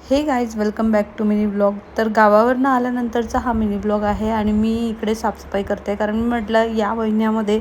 हे guys welcome back to mini blog. तर गावावरनं आल्यानंतरचा हा मिनी ब्लॉग आहे आणि मी इकडे साफसफाई करते कारण मी म्हटलं या महिन्यामध्ये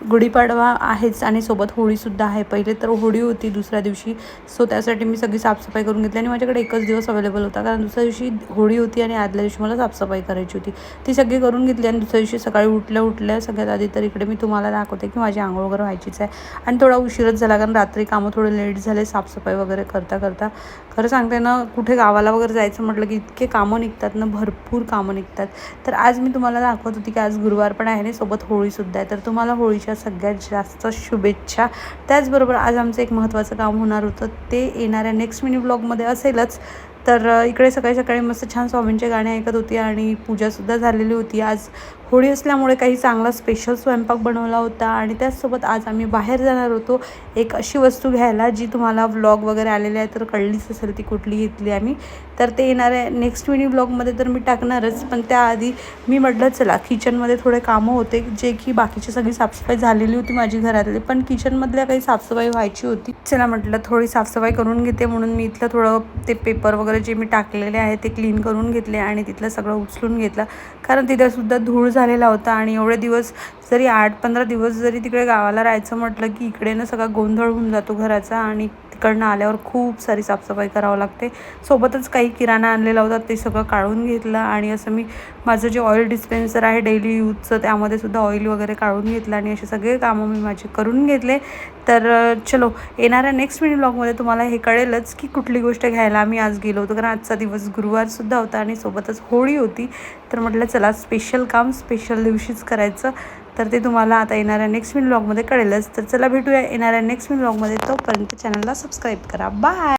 गुढीपाडवा आहेच आणि सोबत होळीसुद्धा आहे. पहिले तर होळी होती दुसऱ्या दिवशी, सो त्यासाठी मी सगळी साफसफाई करून घेतली आणि माझ्याकडे एकच दिवस अवेलेबल होता कारण दुसऱ्या दिवशी होळी होती आणि आदल्या दिवशी मला साफसफाई करायची होती. ती सगळी करून घेतली आणि दुसऱ्या दिवशी सकाळी उठल्या सगळ्यात आधी तर इकडे मी तुम्हाला दाखवते की माझी आंघोळ वगैरे व्हायचीच आहे आणि थोडा उशीरच झाला कारण रात्री कामं थोडे लेट झाले साफसफाई वगैरे करता. खरं सांगते ना, कुठे गावाला वगैरे जायचं म्हटलं की इतके कामं निघतात ना, भरपूर कामं निघतात. तर आज मी तुम्हाला दाखवत होती की आज गुरुवार पण आहे आणि सोबत होळीसुद्धा आहे. तर तुम्हाला होळीच्या सगळ्यात जास्त शुभेच्छा. त्याचबरोबर आज आमचं एक महत्त्वाचं काम होणार होतं, ते येणाऱ्या नेक्स्ट मिनी ब्लॉगमध्ये असेलच. तर इकडे सकाळी मस्त छान स्वामींचे गाणे ऐकत होती आणि पूजासुद्धा झालेली होती. आज होळी असल्यामुळे काही चांगला स्पेशल स्वयंपाक बनवला होता आणि त्याचसोबत आज आम्ही बाहेर जाणार होतो एक अशी वस्तू घ्यायला जी तुम्हाला व्लॉग वगैरे आलेले आहे तर कळलीच असेल ती कुठली घेतली आम्ही. तर ते येणाऱ्या नेक्स्ट मिनी ब्लॉगमध्ये तर मी टाकणारच, पण त्याआधी मी म्हटलं चला किचनमध्ये थोडे कामं होते जे की बाकीची सगळी साफसफाई झालेली होती माझी घरातली, पण किचनमधल्या काही साफसफाई व्हायची होती. चला म्हटलं थोडी साफसफाई करून घेते म्हणून मी इथलं थोडं ते पेपर वगैरे जे मी टाकलेले आहे ते क्लीन करून घेतले आणि तिथलं सगळं उचलून घेतलं कारण तिथेसुद्धा धूळ झालेला होता आणि एवढे दिवस जरी 8-15 दिवस जरी तिकडे गावाला राहायचं म्हटलं की इकडे ना सगळा गोंधळ होऊन जातो घराचा आणि तिकडनं आल्यावर खूप सारी साफसफाई करावं लागते. सोबतच काही किराणा आणलेला होता ते सगळं काढून घेतलं आणि असं मी माझं जे ऑइल डिस्पेन्सर आहे डेली यूजचं त्यामध्ये सुद्धा ऑइल वगैरे काढून घेतलं आणि असे सगळे कामं मी माझे करून घेतले. तर चलो येणाऱ्या नेक्स्ट मिनी ब्लॉगमध्ये तुम्हाला हे कळेलच की कुठली गोष्ट घ्यायला आम्ही आज गेलो होतो कारण आजचा दिवस गुरुवारसुद्धा होता आणि सोबतच होळी होती. तर म्हटलं चला स्पेशल काम स्पेशल दिवशीच करायचं. तर ते तुम्हाला आता येणाऱ्या नेक्स्ट मिनी ब्लॉगमध्ये कळेलच. तर चला भेटूया येणाऱ्या नेक्स्ट मिनी ब्लॉगमध्ये. तोपर्यंत चॅनलला सबस्क्राईब करा. बाय.